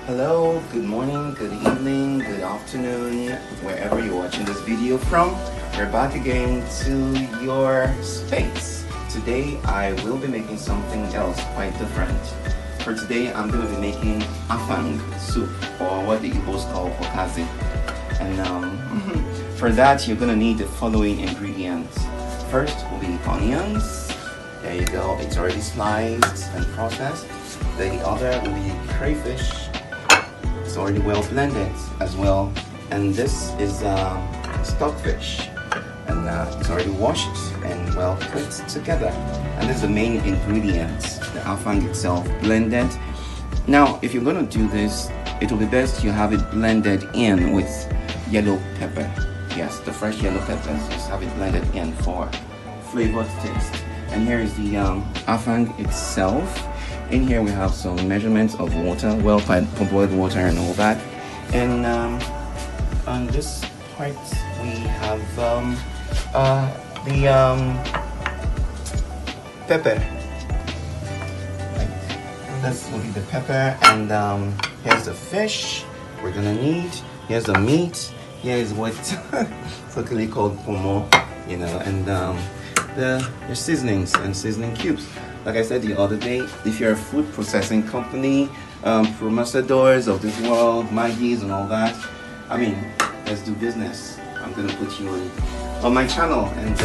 Hello, good morning, good evening, good afternoon, wherever you're watching this video from. We're back again to your space. Today I will be making something else quite different. For today I'm going to be making Afang soup, or what the Igbos call okazi. And for that you're going to need the following ingredients. First will be onions. There you go, it's already sliced and processed. Then the other will be crayfish. It's already well blended as well. And this is stockfish, and it's already washed and well put together. And this is the main ingredients, the afang itself, blended. Now if you're going to do this, it will be best you have it blended in with yellow pepper. Yes, the fresh yellow peppers, just have it blended in for flavored taste. And here is the afang itself. In here we have some measurements of water, well boiled water and all that. And on this part we have the pepper. Right. This will be the pepper, and here's the fish we're gonna need. Here's the meat. Here's what's locally called palmoil, you know, and the seasonings and seasoning cubes. Like I said the other day, if you're a food processing company, promosadors of this world, Maggies and all that, I mean, let's do business. I'm gonna put you on my channel, and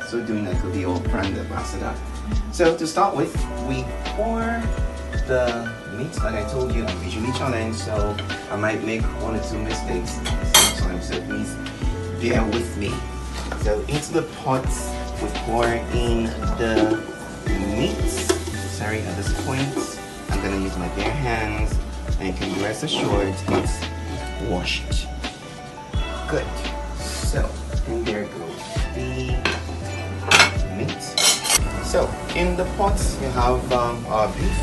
so doing I could be your brand ambassador. So to start with, we pour the meat. Like I told you, I'm visually challenged, so I might make one or two mistakes sometimes, so please bear with me. So into the pot, we pour in the meat. Sorry, at this point I'm gonna use my bare hands, and you can be rest assured it's washed. Good. So, and there goes the meat. So in the pot you have our beef.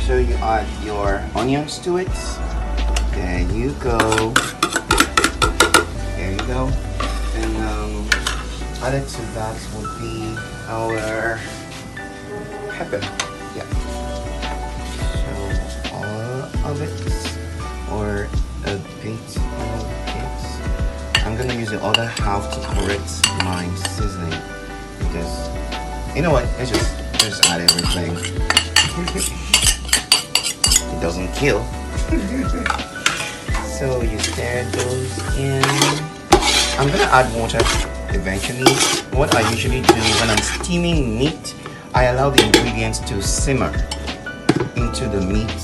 So you add your onions to it. There you go. There you go. And added to that would be our pepper. Yeah. So all of it, or a bit of it. I'm gonna use the other half to correct my seasoning, because you know what? Let's just add everything. It doesn't kill. So you stir those in. I'm gonna add water eventually. What I usually do when I'm steaming meat, I allow the ingredients to simmer into the meat.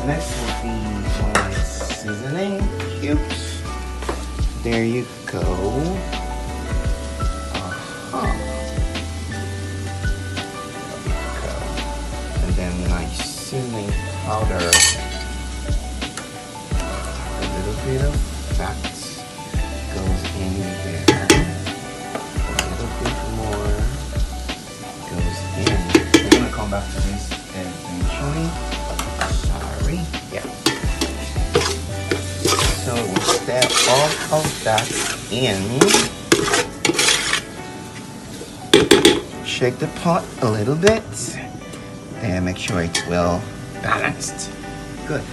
Next will be my seasoning cubes. There you go. And then my seasoning powder. A little bit of that goes in there. A little bit more goes in. We're gonna come back to this eventually. Sorry. Yeah. So we'll stir all of that in. Shake the pot a little bit. And make sure it's well balanced. Good.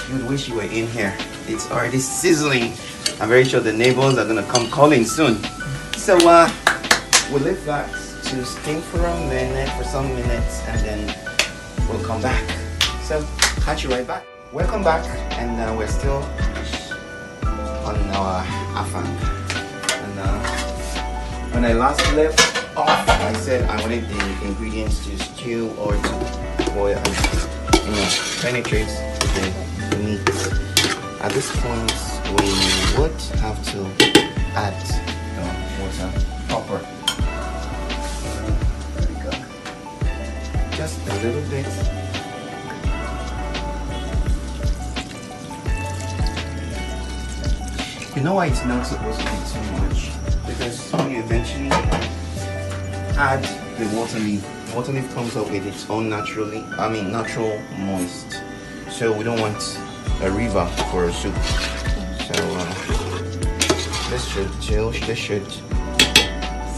You'd wish you were in here. It's already sizzling. I'm very sure the neighbors are gonna come calling soon. So we'll leave that to steam for a minute, for some minutes, and then we'll come back. So catch you right back. Welcome back, and we're still on our afang. And when I last left off, I said I wanted the ingredients to stew or to boil, you know, penetrate the meat. At this point, we would have to add water proper. There we go. Just a little bit. You know why it's not supposed to be too much? Because when you eventually add the water leaf, the water leaf comes up with its own natural moist. So we don't want a river for a soup. So this should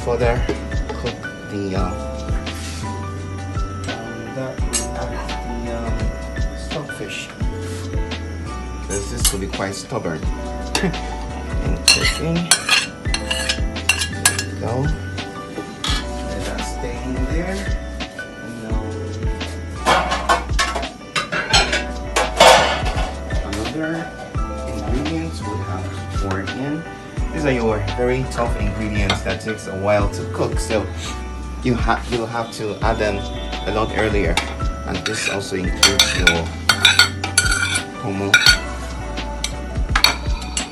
further cook the that we added to be quite stubborn. And cooking. There we go. Let that stay in there. And another ingredients we have poured in. These are your very tough ingredients that takes a while to cook, so you'll have to add them a lot earlier. And this also includes your pomo.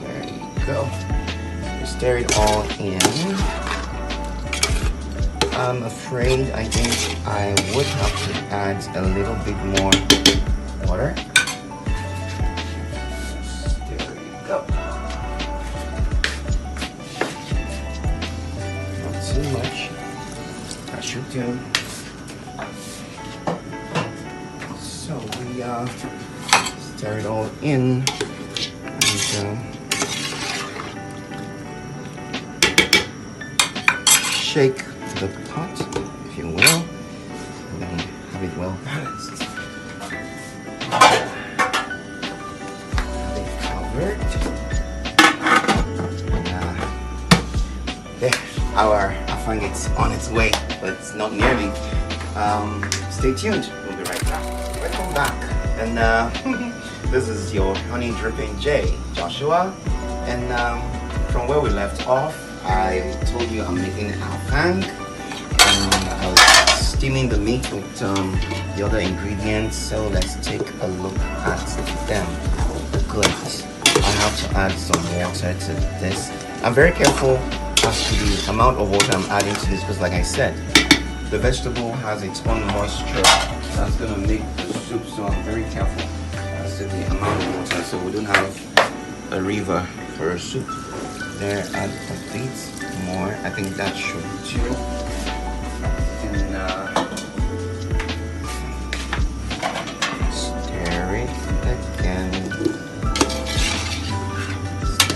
There you go. You stir it all in. I'm afraid I think I would have to add a little bit more water. There you go. Not too much. That should do. So we stir it all in, and shake the pot, if you will, and then have it well balanced. Have it covered. There, our afang is on its way, but it's not nearly. Stay tuned. We'll be right back. Welcome back. And this is your honey dripping J, Joshua. And from where we left off, I told you I'm making afang, and I was steaming the meat with the other ingredients. So let's take a look at them. Good. I have to add some water to this. I'm very careful as to the amount of water I'm adding to this because, like I said, the vegetable has its own moisture that's going to make the soup, so I'm very careful as to the amount of water so we don't have a river for a soup. There, add a bit more. I think that should do. And stir it again.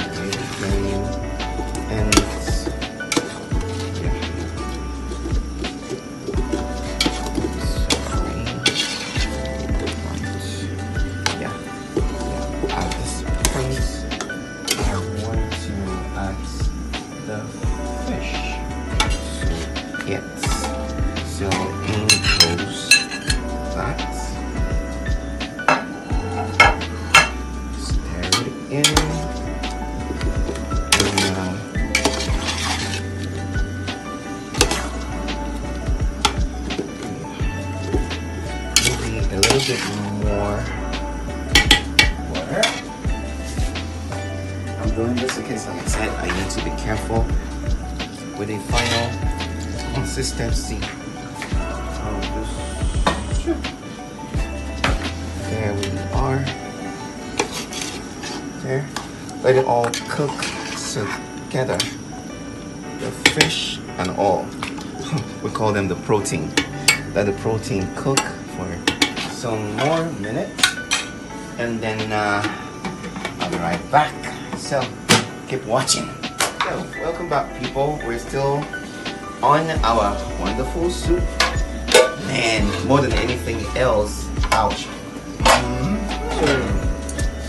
Stir it again. And so in goes that. Stir it in. And maybe a little bit more water. I'm doing this because, like I said, I need to be careful with the final consistency. There we are. There. Let it all cook together. The fish and all. We call them the protein. Let the protein cook for some more minutes. And then I'll be right back. So keep watching. So welcome back, people. We're still on our wonderful soup. Man, more than anything else, ouch.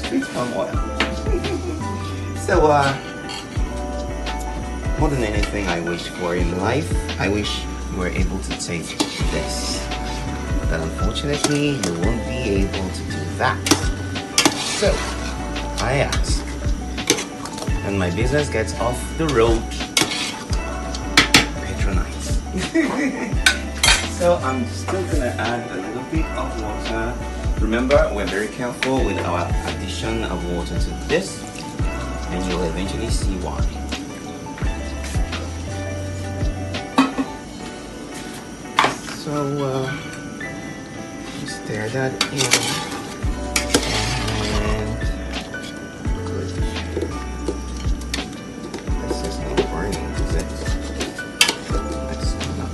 Sweet palm oil. So, more than anything I wish for in life, I wish you were able to taste this. But unfortunately, you won't be able to do that. So, I ask, when my business gets off the road, patronize. So I'm still gonna add a little bit of water. Remember, we're very careful with our addition of water to this, and you'll eventually see why. So stir that in, and good. This is not burning, is it? That's not.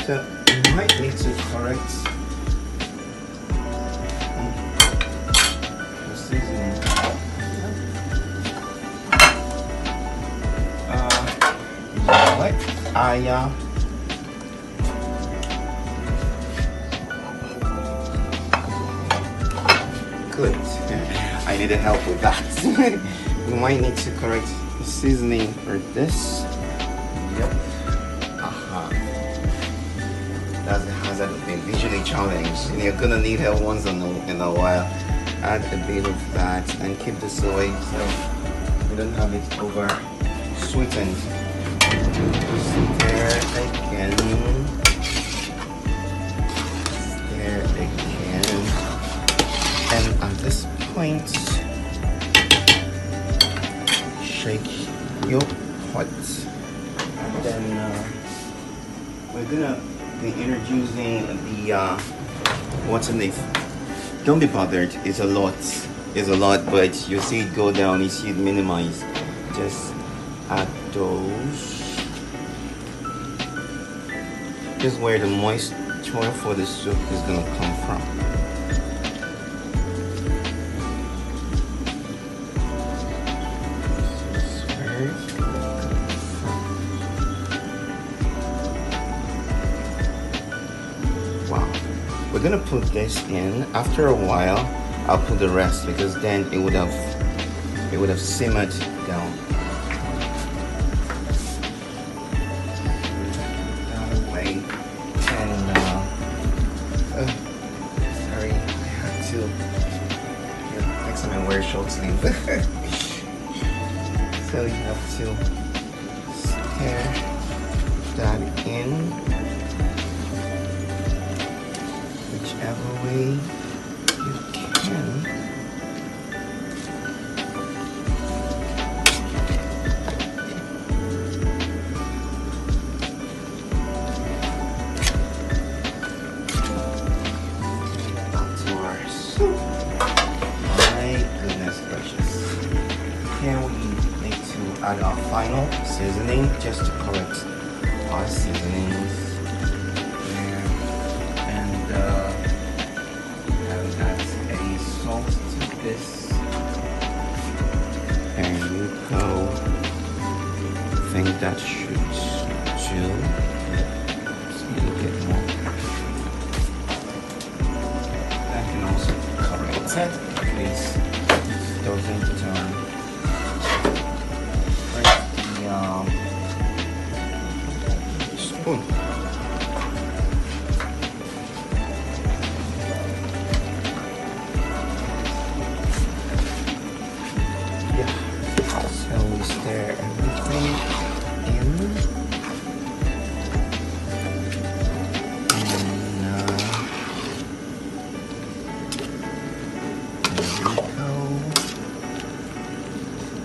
So you might need to correct the seasoning. What? could. I needed help with that. We might need to correct the seasoning for this. Yep. That's the hazard of being visually challenged, and you're gonna need help once in a while. Add a bit of that and keep this away so we don't have it over sweetened. Stir again. Stir again. And at this point, shake your pot. And then we're gonna be introducing the what's in it. Don't be bothered, it's a lot, but you see it go down, you see it minimize. Just add those. This is where the moisture for the soup is gonna come from. We're gonna put this in. After a while, I'll put the rest because then it would have simmered down. That way. And sorry, I had to. Next time I wear short sleeve. So you have to stir that in. Whichever way you can. Back to our soup. My goodness gracious. Here we need to add our final seasoning just to correct our seasonings. This. There you go. I think that should do. Just a little bit more. I can also correct it. Please doesn't the spoon. Stir everything in, and there we go.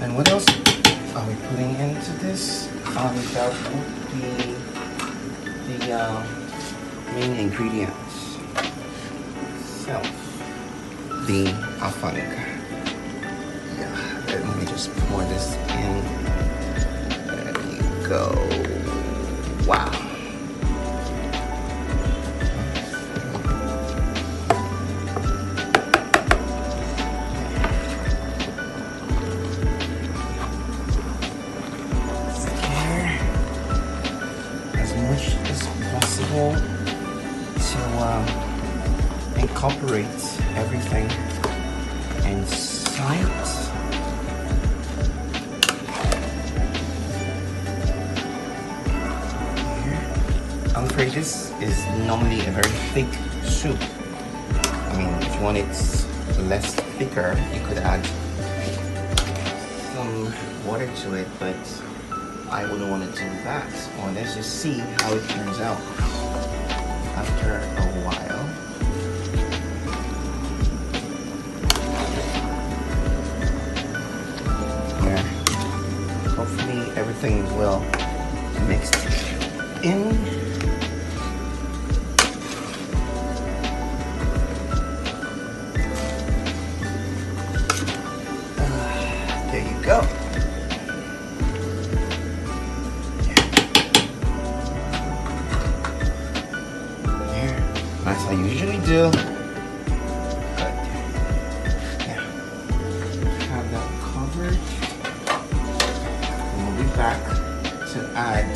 And what else are we putting into this? That would be the main ingredients. So the Afang. Let me just pour this in. There you go. Wow. Stir as much as possible to incorporate everything inside. I'm afraid this is normally a very thick soup. I mean, if you want it less thicker, you could add some water to it, but I wouldn't want to do that. Or let's just see how it turns out after a while. Yeah. Hopefully everything is well mixed in. There you go. There. That's how I usually do. Good. Yeah. Have that covered. And we'll be back to add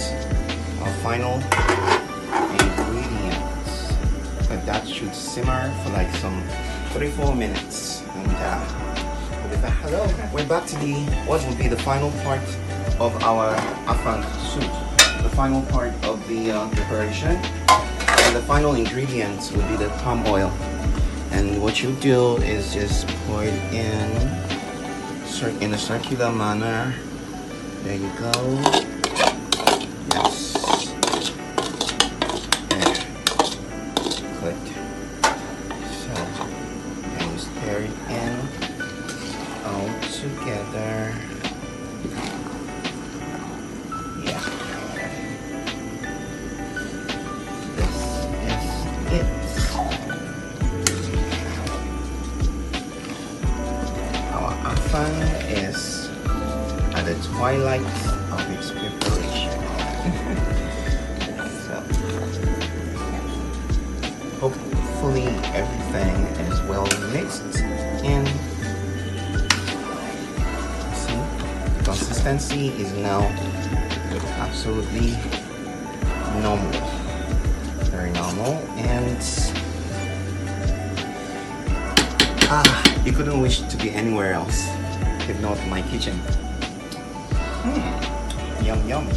our final ingredients. But that should simmer for like some 3-4 minutes. And hello, we're back to what will be the final part of our afang soup. The final part of the preparation, and the final ingredients will be the palm oil. And what you do is just pour it in a circular manner. There you go. Yes. There. Good. So, and you stir it in all together. Yeah. This is it. Our afang is at the twilight of its preparation. So, hopefully everything is well mixed in. See, the consistency is now absolutely normal, very normal, and you couldn't wish to be anywhere else if not my kitchen. Yum yum.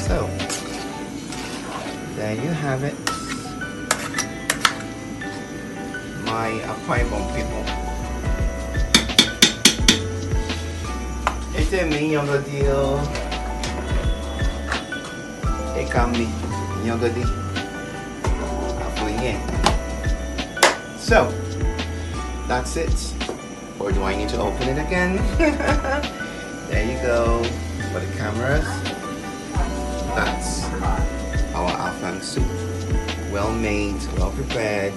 So there you have it, my Akwaibom people. It's a younger deal. It can be younger deal. So that's it. Or do I need to open it again? There you go, for the cameras. That's our afang soup. Well made, well prepared,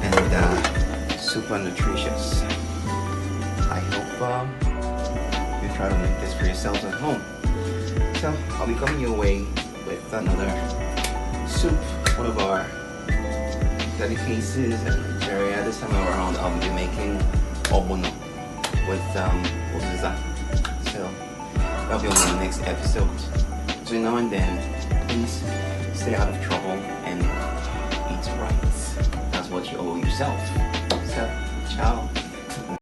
and super nutritious. I hope you try to make this for yourselves at home. So I'll be coming your way with another soup, one of our delicacies in Nigeria. This time around I'll be making obono with oziza. So that'll be on the next episode. So now and then, please stay out of trouble and eat right. That's what you owe yourself. So, ciao.